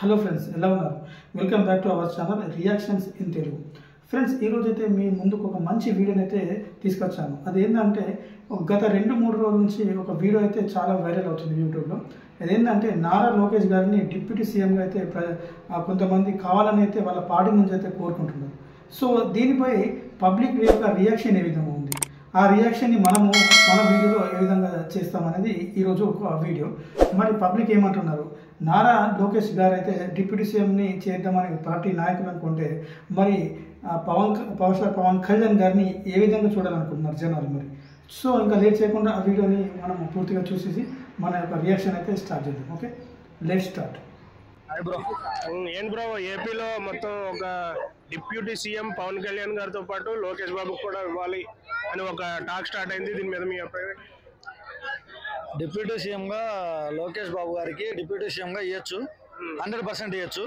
Hello friends, ఎలా ఉన్నారు? Welcome back to our channel reactions in Telugu. Friends, ఈరోజు అయితే మీ ముందుకు ఒక మంచి వీడియోని అయితే తీసుకొచ్చాను. అదేంటంటే గత 2-3 రోజుల నుంచి ఒక వీడియో అయితే చాలా వైరల్ అవుతుంది యూట్యూబ్లో. అదేంటంటే నారా లోకేష్ గారిని డిప్యూటీ సీఎంగా అయితే కొంతమంది కావాలని అయితే వాళ్ళ పార్టీ నుంచి అయితే కోరుకుంటున్నారు. సో దీనిపై పబ్లిక్ యొక్క రియాక్షన్ ఏ విధంగా ఉంది, ఆ రియాక్షన్ని మన వీడియోలో ఏ విధంగా చేస్తామనేది ఈరోజు ఒక వీడియో. మరి పబ్లిక్ ఏమంటున్నారు? నారా లోకేష్ గారు అయితే డిప్యూటీ సీఎంని చేద్దామని పార్టీ నాయకులు అనుకుంటే మరి పవన్ కళ్యాణ్ గారిని ఏ విధంగా చూడాలనుకుంటున్నారు జనాలు? మరి సో ఇంకా లేట్ చేయకుండా ఆ వీడియోని మనం పూర్తిగా చూసేసి మన యొక్క రియాక్షన్ అయితే స్టార్ట్ చేద్దాం. Okay, let's start. ఏం బ్రో, ఏపీలో మొత్తం ఒక డిప్యూటీ సీఎం పవన్ కళ్యాణ్ గారితో పాటు లోకేష్ బాబుకు కూడా ఇవ్వాలి అని ఒక టాక్ స్టార్ట్ అయింది. దీని మీద మీ అభిప్రాయం? డిప్యూటీ సీఎంగా లోకేష్ బాబు గారికి డిప్యూటీ సీఎంగా ఇవ్వచ్చు, 100% ఇవ్వచ్చు.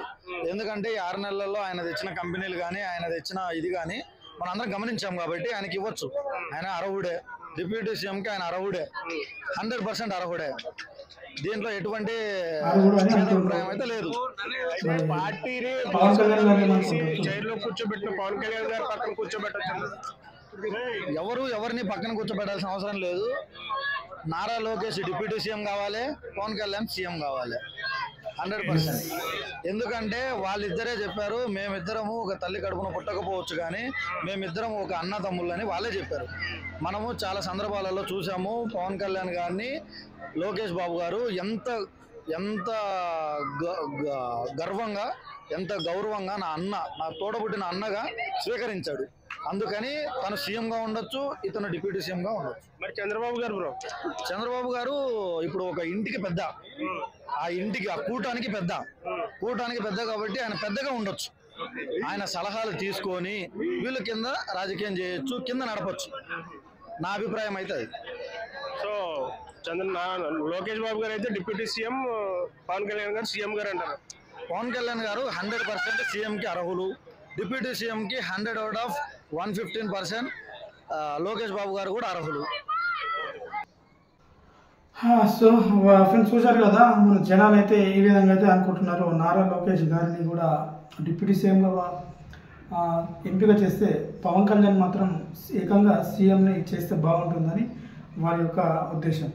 ఎందుకంటే ఈ 6 నెలల్లో ఆయన తెచ్చిన కంపెనీలు కానీ ఆయన తెచ్చిన ఇది కానీ మనం అందరం గమనించాం కాబట్టి ఆయనకి ఇవ్వచ్చు. ఆయన అర్హుడే, డిప్యూటీ సీఎంకి ఆయన అర్హుడే, 100% అర్హుడే. దీంట్లో ఎటువంటి అభిప్రాయం అయితే లేదు. పార్టీని చైర్లో కూర్చోబెట్టిన పవన్ కళ్యాణ్ గారు పక్కన కూర్చోబెట్టచ్చు. ఎవరిని పక్కన కూర్చోబెట్టాల్సిన అవసరం లేదు. నారా లోకేష్ డిప్యూటీ సీఎం కావాలి, పవన్ కళ్యాణ్ సీఎం కావాలి, 100%. ఎందుకంటే వాళ్ళిద్దరే చెప్పారు, మేమిద్దరము ఒక తల్లి కడుపున పుట్టకపోవచ్చు కానీ మేమిద్దరం ఒక అన్నదమ్ములని వాళ్ళే చెప్పారు. మనము చాలా సందర్భాలలో చూసాము పవన్ కళ్యాణ్ గారిని లోకేష్ బాబు గారు ఎంత గర్వంగా, ఎంత గౌరవంగా నా తోడబుట్టిన అన్నగా స్వీకరించాడు. అందుకని తను సీఎంగా ఉండొచ్చు, ఇతను డిప్యూటీ సీఎంగా ఉండొచ్చు. మరి చంద్రబాబు గారు బ్రో, చంద్రబాబు గారు ఇప్పుడు ఒక ఇంటికి పెద్ద, ఆ కూటానికి పెద్ద కాబట్టి ఆయన పెద్దగా ఉండొచ్చు. ఆయన సలహాలు తీసుకొని వీళ్ళ కింద రాజకీయం చేయొచ్చు, కింద నడపచ్చు. నా అభిప్రాయం అయితే అది. సో లోకేష్ బాబు గారు అయితే డిప్యూటీ సీఎం, పవన్ కళ్యాణ్ గారు సీఎం గారు అంటారు. పవన్ కళ్యాణ్ గారు 100% సీఎంకి అర్హులు, deputy సీఎంకి 100 out of 115%. Lokesh Babu గారు కూడా అర్హులు. సో ఫ్రెండ్స్, చూశారు కదా, మన జనాలు అయితే ఈ విధంగా అయితే అనుకుంటున్నారు. నారా లోకేష్ గారిని కూడా డిప్యూటీ సీఎంగా ఎంపిక చేస్తే పవన్ కళ్యాణ్ మాత్రం ఏకంగా సీఎంని చేస్తే బాగుంటుందని వారి యొక్క ఉద్దేశం.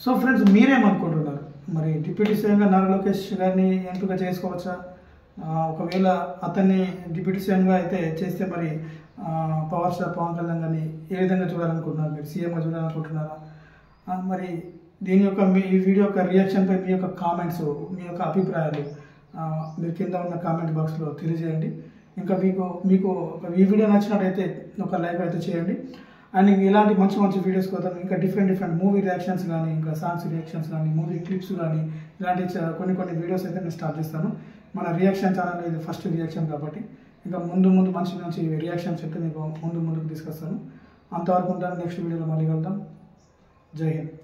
సో ఫ్రెండ్స్, మీరేమనుకుంటున్నారు? మరి డిప్యూటీ సీఎంగా నారా లోకేష్ గారిని ఎంపిక చేసుకోవచ్చా? ఒకవేళ అతన్ని డిప్యూటీ సీఎంగా అయితే చేస్తే మరి పవర్ స్టార్ పవన్ కళ్యాణ్ గారిని ఏ విధంగా చూడాలనుకుంటున్నారు? మీరు సీఎంగా చూడాలనుకుంటున్నారా? మరి దీని యొక్క ఈ వీడియో యొక్క రియాక్షన్పై మీ యొక్క కామెంట్స్, మీ యొక్క అభిప్రాయాలు మీరు కింద ఉన్న కామెంట్ బాక్స్లో తెలియజేయండి. ఇంకా మీకు ఈ వీడియో నచ్చినట్టయితే ఒక లైక్ అయితే చేయండి. అండ్ ఇలాంటి మంచి వీడియోస్ కోసం ఇంకా డిఫరెంట్ మూవీ రియాక్షన్స్ కానీ, ఇంకా సాంగ్స్ రియాక్షన్స్ కానీ, మూవీ క్లిప్స్ కానీ, ఇలాంటి కొన్ని వీడియోస్ అయితే నేను స్టార్ట్ చేస్తాను. మన రియాక్షన్ ఛానల్ ఇది ఫస్ట్ రియాక్షన్ కాబట్టి ఇంకా ముందు మంచి రియాక్షన్స్ అయితే మీకు ముందుకు తీసుకొస్తాను. అంతవరకు ఉంటాను. నెక్స్ట్ వీడియోలో మళ్ళీ కలుద్దాం. జై హింద్.